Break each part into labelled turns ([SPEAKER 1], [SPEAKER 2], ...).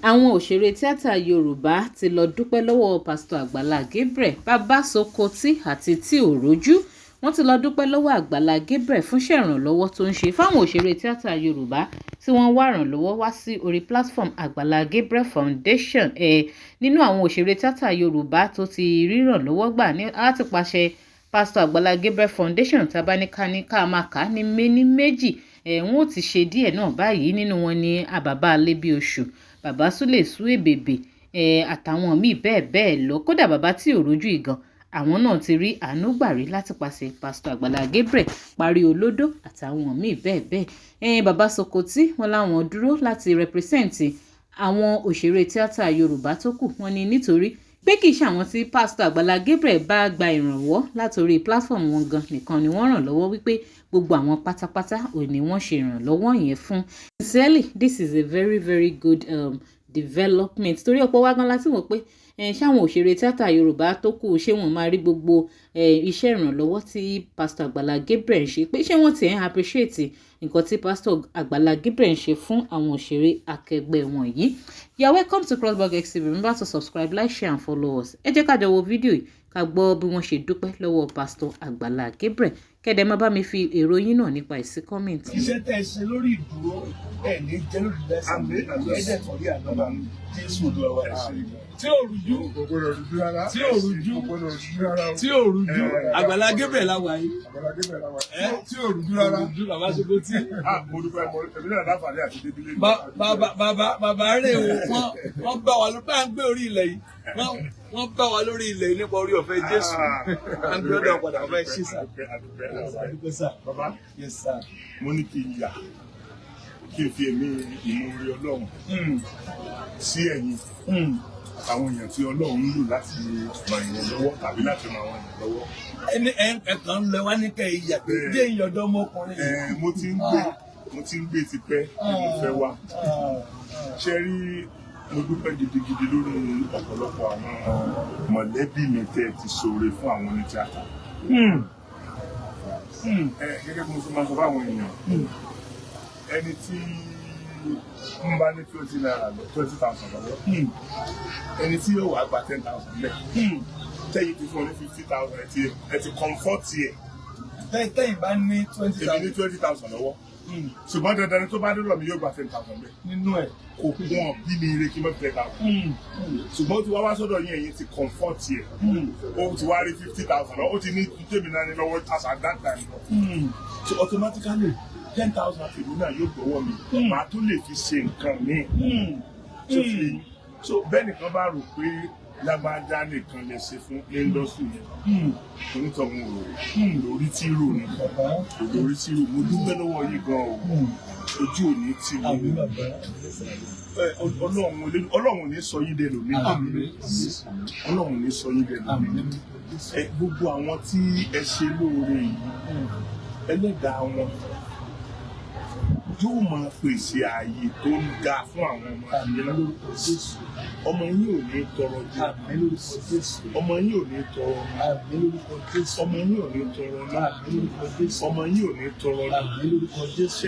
[SPEAKER 1] àwọn òṣèré tíátà Yorùbá ti lọ dúpẹ́ lọ́wọ́ pásítọ̀ Agbala Gabriel bàbá sokoti àti tí ò rójú. Wọ́n ti lọ dúpẹ́ lọ́wọ́ Agbala Gabriel fún ṣèrànlọ́wọ́ tó ń ṣe fáwọn òṣèré tíátà Yorùbá tí wọ́n wá ìrànlọ́wọ́ wá sí orí platform Agbala Gabriel Foundation. Nínú àwọn òṣèré tíátà Yorùbá tó ti rí ìrànlọ́wọ́ gbà ní láti pàṣẹ pásítọ̀ Agbala Gabriel Foundation tabaníká máa kà ní méjì. Wọ́n ò ti ṣe díẹ̀ náà báyìí. Nínú wọn ni àbàbà Alébíoṣù, bàbá Súlè Súèbèbè àtàwọn míì bẹ́ẹ̀ lọ. Kódà bàbá tí ò rójú ìgan àwọn náà ti rí àánú gbà rí láti pàṣẹ pásítọ̀ Agbala Gabriel, parí olódó àtàwọn míì bẹ́ẹ̀. Bàbá sokoti wọn láwọn dúró láti rẹpírẹsẹ̀ǹtì àwọn òṣèré tíátà Yorùbá tó kù. Wọ́n ní nítorí pé kì í ṣe àwọn tí pásítọ̀ Agbala Gabriel bá gba ìrànwọ́ látòrí platform wọn gan nìkan ni wọ́n ràn lọ́wọ́, wípé gbogbo àwọn pátápátá ò ní wọ́n ṣe ìrànlọ́wọ́ yẹn fún. Sincerely, this is a very good development. Torí ọ̀pọ̀ wa gan láti wò pé ṣáwọn òṣèré tíátà Yorùbá tó kù ṣé wọ́n máa rí gbogbo iṣẹ́ ìrànlọ́wọ́ tí pásítọ̀ Agbala Gabriel ń ṣe, pé ṣé wọ́n ti ń appreciate nǹkan tí pásítọ̀ Agbala Gabriel ń ṣe fún àwọn òṣèré akẹgbẹ́ wọn yìí. You are welcome to Crossblog XTV. Remember to subscribe, like, share and follow us. Ẹ jẹ́ ká jọ wo fídíò yìí ká gbọ́ bí wọ́n ṣe dúpẹ́ lọ́wọ́ pásítọ̀ Agbala Gabriel. Kẹ́dẹ̀ má bá mi fi èrò yín náà nípa ìsí kọ́mẹ̀ntì.
[SPEAKER 2] Iṣẹ́ tẹ́ ẹ ṣe lórí ìdúró ẹ̀ ní jẹ́ lórí lẹ́sìn ẹ̀jẹ̀ torí ànábà Jésù lọ́wọ́ ẹ̀ ṣe. Tí ò rújú, tí ò rújú, tí ò rújú, Agbala Gabriel láwa yìí. Tí ò rújú rárá. Bàbá sokoti.
[SPEAKER 3] Mo dúpẹ́ mọ́ ẹ̀mí náà láǹfààní àti débílé.
[SPEAKER 2] Bàbá rẹ̀ wọ́n bá wa lórí bá ń gbé orí ilẹ̀ yìí. Wọ́n bá wa lórí ilẹ̀ yìí nípa orí ọ̀fẹ́ Jésù. À ń gbé ọ̀dọ̀ padà ọ̀fẹ́ ṣí sà.
[SPEAKER 3] Bàbá,
[SPEAKER 2] yes sir.
[SPEAKER 3] mo ní kí n yà kí n fi èmi ìmoore Ọlọ́run sí ẹ̀yìn àtàwọn èèyàn tí Ọlọ́run ń lò láti ràn yín lọ́wọ́ tàbí láti ràn àwọn èèyàn lọ́wọ́.
[SPEAKER 2] Ẹ̀kan ń lọ wá ní kẹ́ ìyà pé jẹ́ ìyọ̀dọ́ ọmọkùnrin.
[SPEAKER 3] Mo ti ń gbé tipẹ́ mo fẹ́ wá. Ṣé rí, mo dúpẹ́ gidigidi lórí ọ̀pọ̀lọpọ̀ àwọn mọ̀lẹ́bí mi tẹ́ ti ṣoore fún àwọn onítíátà. Gẹ́gẹ́ bí mo ṣe máa sọ fáwọn èèyàn, ẹni tí ń bá ní 20,000 lọ́wọ́, ẹni tí yóò wá gba 10,000 bẹ́ẹ̀, tẹ́yìn ti fún ọ ní 50,000 ẹ ti comfort yẹ.
[SPEAKER 2] Tẹ́yìn bá ní 20,000.
[SPEAKER 3] Èmi ní 20,000 lọ́wọ́, ṣùgbọ́n dandan ni tó bá dé lọ mi yóò gba 10,000 bẹ́ẹ̀.
[SPEAKER 2] Nínú ẹ̀
[SPEAKER 3] kò kún wọn bí mi ire kí n mọ̀ 10,000. Ṣùgbọ́n ó ti wá sọ́dọ̀ yín ẹ̀yin ti comfort yẹ. Ó ti wá rí 50,000 lọ, ó ti ní tèmi náà ní lọ́wọ́ as at that time. So automatically 10,000 tèmi náà yóò gbọ́wọ́ mi. Màá tún lè fi ṣe nǹkan mi. So bẹ́ẹ̀ nìkan bá rò pé lágbájá nìkan lè ṣe fún industry yẹn, onítọ̀hún lórí tí rò ní lórí tí rò. Mo dúpẹ́ lọ́wọ́ yìí gan o, ojú ò ní tì mí. Ọlọ́run ò ní sọ yín dẹnu mi. Ọlọ́run ò ní sọ yín dẹnu mi. Gbogbo àwọn tí ẹ ṣe lóore yìí, ẹlẹ́dàá wọn yóò máa pèsè ààyè tó ń ga fún àwọn ọmọ yín lórúkọ Jésù. Ọmọ yín ò ní tọrọ jù, ọmọ yín ò ní tọrọ lórúkọ Jésù, ọmọ yín ò ní tọrọ lórúkọ Jésù, ọmọ yín ò ní tọrọ lórúkọ Jésù.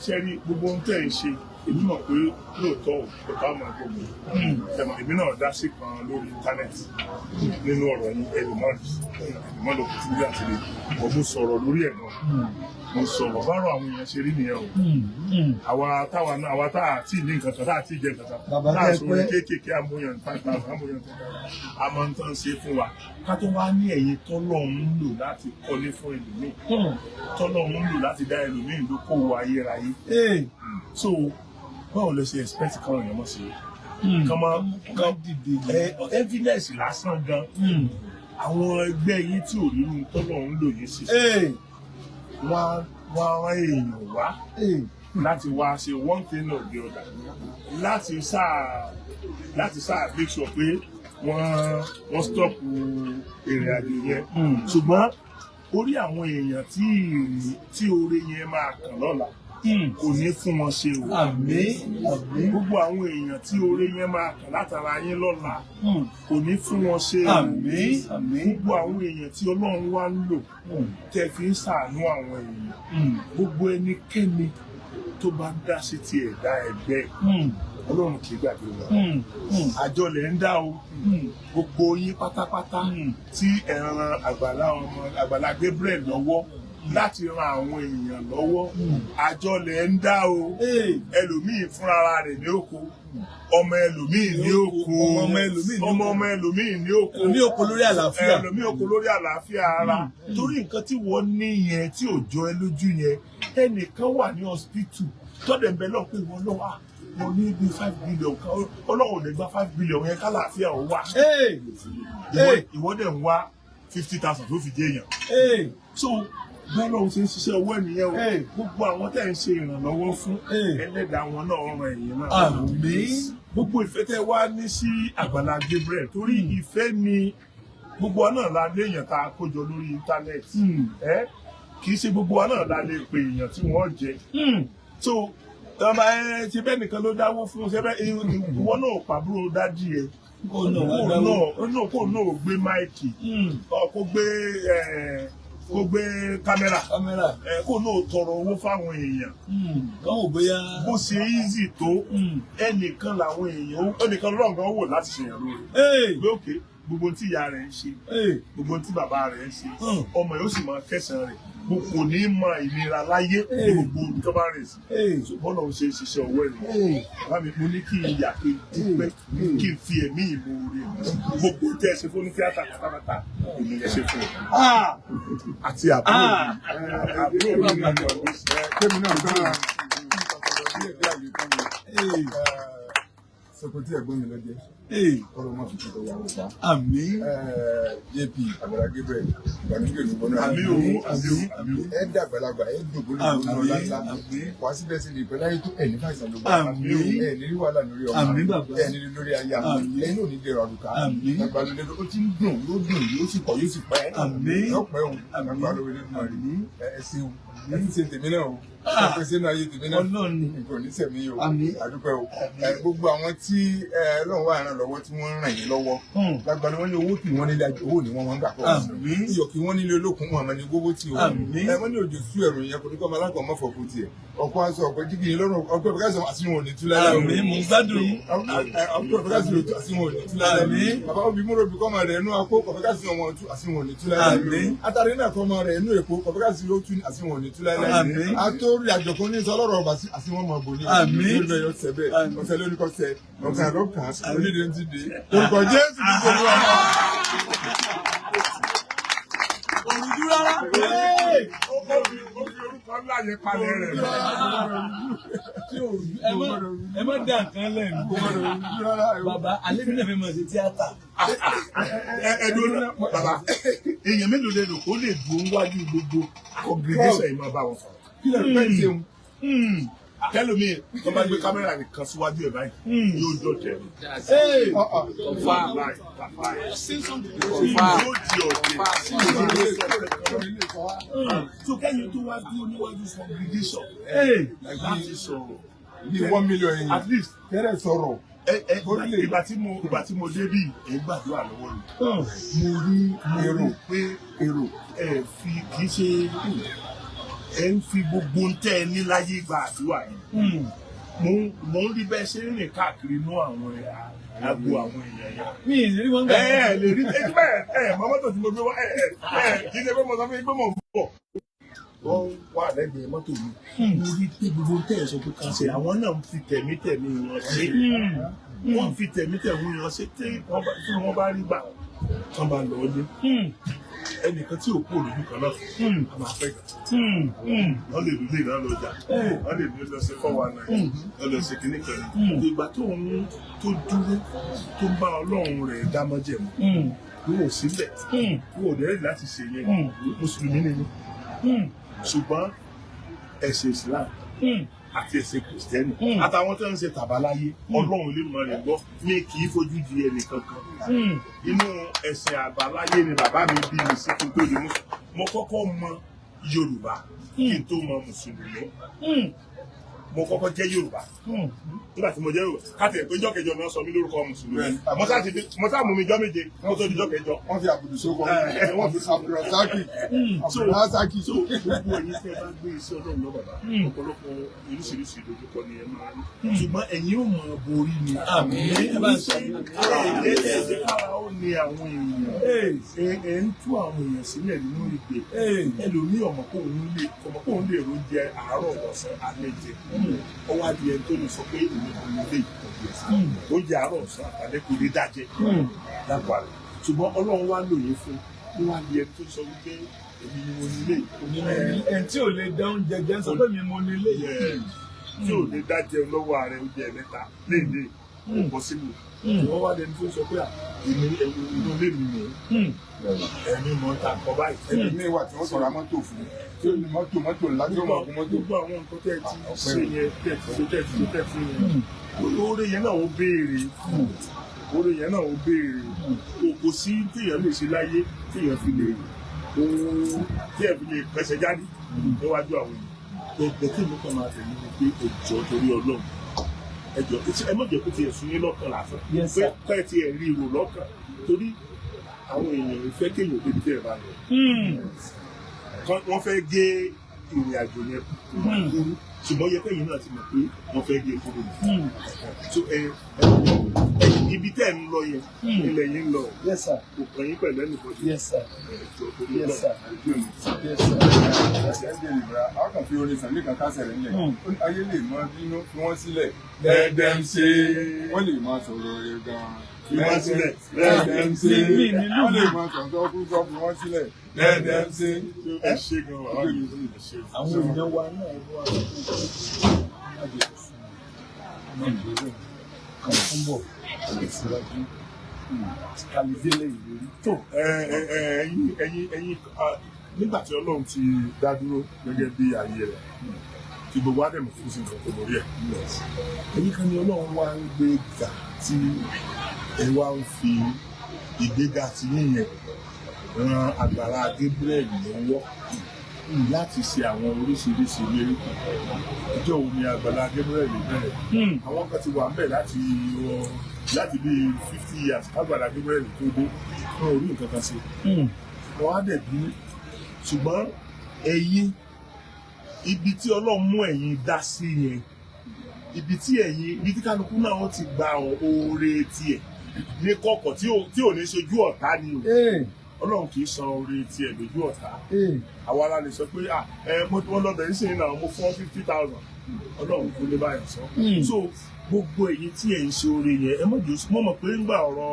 [SPEAKER 3] Ṣẹ́rí gbogbo ohun tẹ́ ẹ̀ ń ṣe, èmi mọ̀ pé lóòótọ́ ọ̀tá ọmọ gbogbo èmi náà dá sí kan lórí íńtánẹ́ẹ̀tì nínú ọ̀rọ̀ yín ẹlòmọ́ lọ kùtù bí àti lè bọ̀ mo sọ̀rọ̀ lórí ẹ̀ náà. Mo sọ̀rọ̀ bárò àwọn èèyàn ṣe rí nìyẹn o. Àwa tá a ti ní nǹkan kan, tá a ti jẹ nǹkan kan, tá a sọ̀rọ̀ kéékèèké amóyàn 5,000 amóyàn 10,000, a máa ń tán ṣe fún wa. Ká tó wá ní ẹ̀yin tọ́lọ́run ń lò láti kọ́lé fún ẹlòmíì, tọ́lọ́run ń lò láti dá ẹlòmíì lókòwò ayérayé. So báwo lè ṣe expect káwọn èèyàn mọ̀ sí i? Kàn dìde evidence lásán gan. Àwọn ẹgbẹ́ yín tí ò rírun tọ́lọ́run ń lò yín sí, wọ́n rán èèyàn wá láti wá ṣe one thing or the other, láti sáà make sure pé wọ́n stop ìrìn àjò yẹn. Ṣùgbọ́n orí àwọn èèyàn tí oore yẹn máa kàn lọ́la kò ní fún wọn ṣe o. Gbogbo àwọn èèyàn tí oore yẹn máa kàn látara yín lọ́la kò ní fún wọn ṣe o. Gbogbo àwọn èèyàn tí Ọlọ́run wá ń lò tẹ́ fi ń ṣàánú àwọn èèyàn, gbogbo ẹnikẹ́ni tó bá dá sí ti ẹ̀dá ẹgbẹ́ Ọlọ́run kì í gbàgbé wọn. Àjọ lẹ̀ ń dá o. Gbogbo yín pátápátá tí ẹ ran Agbala Gabriel lọ́wọ́ láti ran àwọn èèyàn lọ́wọ́. Àjọ lẹ̀ ń dá o. Ẹlòmíì fúnra rẹ̀ ní oko. Ọmọ ẹlòmíì ní oko. Ọmọ ẹlòmíì ní oko.
[SPEAKER 2] Ẹlòmíì oko lórí àlàáfíà.
[SPEAKER 3] Ẹlòmíì oko lórí àlàáfíà ara. Torí nǹkan tí wọ́n ní yẹn tí ò jọ ẹ lójú yẹn. Ẹnìkan wà ní hospital tọ́dẹ̀ ń bẹ lọ́ọ̀ pé wọ́n lọ́wọ́ mo ní bí 5 billion kan Ọlọ́run lè gba 5 billion yẹn kálàáfíà ò wà. Ìwọ dẹ̀ ń wá 50,000 tó fi jẹ́ èèyàn. So bẹ́ẹ̀ lọ́run ṣe ń ṣiṣẹ́ owó ènìyàn o. Gbogbo àwọn tẹ̀ ń ṣe ìrànlọ́wọ́ fún ẹlẹ́dàá wọn náà ọ̀ràn ẹ̀yìn náà.
[SPEAKER 2] Àmín.
[SPEAKER 3] Gbogbo ìfẹ́ tẹ́ wá ní sí Agbala Gabriel torí ìfẹ́ ni gbogbo wa náà la léèyàn tá a kójọ lórí íńtánẹ́ẹ̀tì. Kì í ṣe gbogbo wa náà la lè pe èèyàn tí wọ́n jẹ. So ṣe bẹ́ẹ̀ nìkan ló dáwó fún ṣe bẹ́ẹ̀ ìwọ náà pàbúrò dájú ẹ̀ kó náà gbé máìkì kó gbé kámẹ́rà kó náà tọrọ owó fáwọn èèyàn. Bó ṣe easy tó ẹnìkan làwọn èèyàn ẹnìkan lọ́ngàn wò láti ṣèyàn lóore. Lókè gbogbo tí ìyá rẹ̀ ń ṣe gbogbo tí bàbá rẹ̀ ń ṣe ọmọ yóò sì máa kẹsàn-án rẹ̀ kò ní mọ ìlera láyé gbogbo olùtọ́ba rẹ̀ sí bọ́lá òun ṣe ń ṣiṣẹ́ ọwọ́ ẹ̀ bàbá mi mo ní kí n yà kí n dúpẹ́ kí n fi ẹ̀mí ìmoore gbogbo tẹ́ ẹ ṣe fún ní tíátà pátápátá èmi ẹ ṣe fún ẹ àti àbúrò mi ní ọdún
[SPEAKER 4] kémi náà sára sokoti ẹ̀gbọ́n mi lọjẹ ọ̀rọ̀ máa fi tọ̀tọ̀ yàwó pa.
[SPEAKER 2] Àmín.
[SPEAKER 4] JP Agbala Gabriel ìgbàlódé olùgbọ́nà
[SPEAKER 3] àmín
[SPEAKER 4] ẹ dàgbàlagbà ẹ dògbò lórí ọ̀la ńlá wá síbẹ̀ sí ìpẹ́ láyé tó ẹ̀ ní fàìsàn ló bá ẹ̀ ní rí wàhálà lórí ọmọ ẹ̀ ní rí lórí aya ẹ̀ ní òní dèrò àdùká àgbàlódé ó ti ń dùn yóò dùn yóò sì pọ̀ yóò sì pẹ́ yóò pẹ́ òun àgbàlódé máa rí ẹ ṣeun ẹ ti ṣe tèmi náà o ẹ ṣe náà yé tèmi náà nǹkan ní sẹ̀mí o àdúpẹ́ o gbogbo àwọn tí Ọlọ́run wà ràn lọ́wọ́ tí wọ́n ràn yín lọ́wọ́ lágbàdo wọn ní owó kì wọ́n nílé owó ni wọ́n máa ń gbà pọ̀ iyọ̀ kì wọ́n nílé olókun wọn àmọ́ ní gbogbo tí o wọ́n ní òjò sú ẹ̀rù yẹn kò ní kọ́ ọmọ aláǹkọ̀ mọ́fọ̀ kù tiẹ̀ ọkọ̀ aṣọ ọ̀pẹ jíkì yín lọ́rùn ọ̀pẹ ọ̀pẹ àṣìwọ̀n ò ní tú lára
[SPEAKER 2] Àmín. Mo gbádùn yín.
[SPEAKER 4] ọ̀pẹ ọ̀pẹ àṣìwọ̀n ò ní tú lára bàbá òbí múrò bí kọ́mọ rẹ̀ inú akó ọ̀pẹ àṣìwọ̀n ò ní tú lára atari náà kọ́mọ rẹ̀ inú èkó ọ̀pẹ àṣìwọ̀n ò ní tú lára àtórí àjọkún ní sọlọ́rọ̀ ọ̀bà àṣìwọ̀n mọ̀ bò ní ọ̀sẹ̀ yọ sẹ́bẹ̀ ọ̀sẹ̀ lórí kọ́sẹ̀ ọ̀kà lọ́kà onídìí ti dé orúkọ Jésù ti tó wá.
[SPEAKER 2] Òrùjú rárá.
[SPEAKER 3] orúkọ ńlá yẹn palẹ̀ rẹ̀.
[SPEAKER 2] Ẹ má dá nǹkan lẹ́nu. Bàbá alẹ́ mi náà fẹ́ máa ṣe tíátà.
[SPEAKER 3] Ẹ̀dùn bàbá èèyàn mélòó lè lò kó lè dùn wájú gbogbo congregation yìí máa bá wọn sọ̀rọ̀.
[SPEAKER 4] kí lè pẹ́ ṣeun.
[SPEAKER 3] Tẹ́lómi tó bá gbé kámẹ́rà nìkan síwájú ẹ̀ báyìí yóò jọ tẹ̀. Yóò di ọ̀dẹ̀. So kẹ́yìn tó wá dúró níwájú congregation láti sọ̀rọ̀.
[SPEAKER 4] Bí 1 million yẹn
[SPEAKER 3] At least
[SPEAKER 4] kẹ́rẹ̀ sọ̀rọ̀.
[SPEAKER 3] ìgbà tí mo débí ẹ̀ ń gbàdúrà lọ́wọ́ mi. Mo rí èrò pé ẹ fi kì í ṣe ẹ ń fi gbogbo ń tẹ́ ẹ ní láyé gba àdúrà yẹn. Mo ń rí bẹ́ẹ̀ ṣe ń rìn káàkiri inú àwọn agbo àwọn èèyàn yẹn.
[SPEAKER 2] Mi ì rí wọn gbà.
[SPEAKER 3] Lè rí mọ́tò tí mo gbé wá kì í ṣe pé mo sọ fún yín pé mo ń bọ̀. Wọ́n wà lẹ́gbẹ̀ẹ́ mọ́tò mi. Mo rí pé gbogbo ń tẹ̀ ẹ sọ pé ká ṣe àwọn náà ń fi tẹ̀mítẹ̀mí wọn ṣe. Wọ́n fi tẹ̀mítẹ̀mí wọn ṣe tí wọ́n bá rí gbà wọ́n bá lọ lé. Ẹnìkan tí ò kú òlùdú kan náà a máa fẹ́ gà. Wọ́n lè lulẹ̀ náà lọ́jà. Wọ́n lè lọ sí 419. Wọ́n lọ sí kinní kan. Ìgbà tó dúró tó ń bá Ọlọ́run rẹ̀ dámọ́jẹ̀ mọ́. Wọ́n ò sílẹ̀. Wọ́n ò dẹ́rẹ́ láti ṣe yẹn. Mùsùlùmí ni mí. Ṣùgbọ́n ẹ̀sìn Islam àti ẹ̀sìn Kìrìsìtẹ́nì àtàwọn tó ń ṣe tàbáláyé Ọlọ́run lè mọ rẹ̀ gbọ́ mi kì í fojú di ẹnì kankan. Inú ẹ̀sìn àbáláyé ni bàbá mi bí mi sí kí n tó di mú. Mo kọ́kọ́ mọ Yorùbá kí n tó mọ Mùsùlùmí. mo kọ́kọ́ jẹ́ Yorùbá nígbà tí mo jẹ́ Yorùbá káàtì ẹ̀ pé jọ́ kẹjọ náà sọ mí lórúkọ mùsùlùmí mo sá mú mi jọ́ méje kó tó di jọ́ kẹjọ.
[SPEAKER 4] wọ́n fi àbùdù sókò wọ́n fi àbùrọ̀sákì àbùrọ̀sákì.
[SPEAKER 3] gbogbo ẹ̀yin tí ẹ bá gbé iṣẹ́ Ọlọ́run lọ bàbá ọ̀pọ̀lọpọ̀ oríṣiríṣi ìdojúkọ ni ẹ máa rí ṣùgbọ́n ẹ̀yin ò mọ̀ borí ni. ẹ̀jẹ̀ kára ó ní àwọn èèyàn ẹ̀ ń tú àwọn èèyàn sílẹ̀ nínú ìgbè ẹlòmíì ọmọkùnrin lè ro jẹ àárọ̀ ọ̀sán alẹ́ jẹ ọwọ́ adìẹ tó lè sọ pé èmi kò ní lè tọ́jú ẹ̀sìn ó jẹ àárọ̀ ọ̀sán àtàlẹ́ kò lè dájẹ́ lápá rẹ̀ ṣùgbọ́n Ọlọ́run wá lòye fún wọ́n adìẹ tó sọ wípé èmi ni mo nílé
[SPEAKER 2] ẹ̀ tí ò lè dá oúnjẹ jẹ sọ pé mi mo nílé
[SPEAKER 3] tí ò lè dájẹ́ lọ́wọ́ ààrẹ oúnjẹ mẹ́ta léde ọ̀pọ̀ sílùú wọ́n wá lẹni tó sọ pé èmi inú ilé mi nìyẹn ẹ̀mí mọ̀ ta kọ́ báyìí.
[SPEAKER 4] ẹni ní ìwà tí wọ́n sọ̀rọ̀ mọ́tò fún tí ó ní mọ́tò ńlá tí ó máa kún mọ́tò.
[SPEAKER 3] gbogbo àwọn nǹkan tẹ́ ẹ ti ṣe yẹn tẹ́ ẹ fún yẹn oore yẹn náà ó béèrè kò sí téèyàn lè ṣe láyé téèyàn fi lè pẹ̀sẹ̀ jáde níwájú àwọn èèyàn gbẹ̀gbẹ̀ tí mo kàn máa tẹ̀lé ni pé ẹjọ́ torí Ọlọ́run ẹjọ́ ẹ má jẹ́ kó tiẹ̀ sún yín lọ́kàn lásán pé ẹ tiẹ̀ rí irò lọ́kàn torí àwọn èèyàn ò fẹ́ kéèyàn débi tẹ́ ẹ bá lọ wọ́n fẹ́ gé ìrìn àjò yẹn kúrú ṣùgbọ́n yẹ kẹ́yìn náà ti mọ̀ pé wọ́n fẹ́ gé kúrú so ibi tẹ́ ẹ ń lọ yẹn ilẹ̀ yìí ń lọ kò kàn yín pẹ̀lú ẹnìbọdì
[SPEAKER 4] àwọn kan fi orin sàn nìkan kásẹ̀ rẹ̀ ńlẹ̀ ayé lè mọ bínú fi wọ́n sílẹ̀ lẹ́ẹ̀dẹ̀ ń ṣe wọ́n lè máa sọ̀rọ̀ rẹ̀ gan-an
[SPEAKER 3] fi wọ́n sílẹ̀
[SPEAKER 4] lẹ́ẹ̀dẹ̀ ń ṣe wọ́n lè máa sọ̀rọ̀ fún sọ fi wọ́n sílẹ̀ lẹ́ẹ̀dẹ̀ ń ṣe.
[SPEAKER 3] ẹ ṣe gan-an
[SPEAKER 2] àwọn èèyàn wa náà wà túbọ̀ síwájú kàlídélé ìlérí tó.
[SPEAKER 3] ẹ̀yin nígbà tí Ọlọ́run ti dá dúró gẹ́gẹ́ bí ayé rẹ̀ tí gbogbo Ádámù fún sí nǹkan tó lórí ẹ̀ ẹ̀yin kan ni Ọlọ́run wá ń gbé gà tí ẹ wá ń fi ìgbéga tí yíyẹn ran Agbala Gabriel lọ́wọ́ láti ṣe àwọn oríṣiríṣi ìlérí ọjọ́ wo ni Agbala Gabriel bẹ̀rẹ̀ àwọn kan ti wà ń bẹ̀ láti bí 50 years Agbala Gabriel tó dé wọn ò rí nǹkan kan ṣe wọn á dẹ̀ bí ṣùgbọ́n ẹ̀yin ibi tí Ọlọ́run mú ẹ̀yin dá sí yẹn ibi tí kálukú náà wọ́n ti gba oore tiẹ̀ ní kọ̀kọ̀ tí ò ní ṣojú ọ̀tá ni o Ọlọ́run kì í san oore tiẹ̀ lójú ọ̀tá àwa la lè sọ pé wọ́n lọ bẹ̀rẹ̀ sí náà mo fún 50,000 Ọlọ́run kò lè báyìí sọ so gbogbo èyí tí ẹ̀ ń ṣe oore yẹn ẹ mọ̀ jù mo mọ̀ pé ń gbà ọ̀rọ̀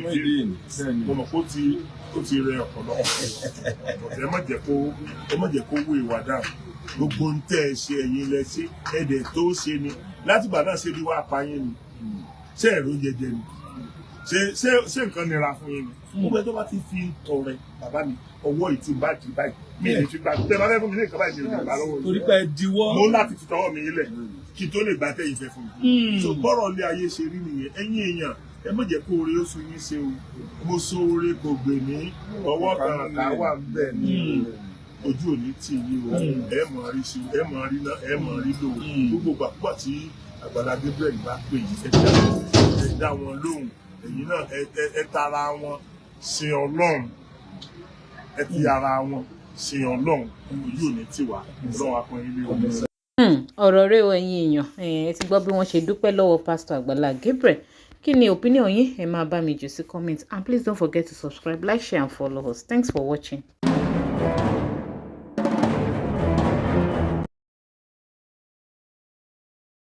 [SPEAKER 3] muyideen mo mọ̀ pé ó ti rẹ ọ̀pọ̀lọpọ̀ ẹ má jẹ́ kó wé ìwà dáhùn gbogbo ń tẹ́ ẹ ṣe ẹ̀yin lẹ ṣe ẹ̀dẹ̀ tó ṣe ni látìgbà náà ṣe bí wàá pa yín ni ṣé ẹ̀rọ jẹjẹ ni ṣé nǹkan nira fún yín ni gbogbo ẹ tó bá ti fi tọrẹ bàbá mi ọwọ́ ìtì bá di báyìí mi lè fi gbà tẹ bá fẹ́ fún mi ní nǹkan báyìí mi lè gbà lọ́wọ́ yìí
[SPEAKER 2] torí pé ẹ diwọ́
[SPEAKER 3] mo láti fi tọwọ́ mi lẹ̀ kí n tó lè gbà tẹ́ ìfẹ́ fún mi so bọ́rọ̀ ilé ayé ṣe rí nìyẹn ẹ̀yin èèyàn ẹ má jẹ́ kó oore ó sun yín ṣe o mo so oore kò gbè mí ọwọ́ kan ká wà ń bẹ̀ ní ojú òní tì yí o ẹ mọ̀ rí sí ẹ mọ̀ rí náà ẹ mọ̀ rí lò gbogbo gbàgbà tí Agbala Gabriel bá pè yín ẹ dá wọn lóhùn ẹ̀yin náà ẹ tara wọn sin Ọlọ́run ẹ ti ara wọn sin Ọlọ́run ojú òní tì wá Ọlọ́run akọrin ilé omi.
[SPEAKER 1] ọ̀rọ̀ rẹ̀ o ẹ̀yin èèyàn ẹ ti gbọ́ bí wọ́n ṣe dúpẹ́ lọ́wọ́ pásítọ̀ Agbala Gabriel kí ni opinion yín ẹ máa bá mi jù sí comment and please don't forget to subscribe, like, share and follow us. Thanks for watching.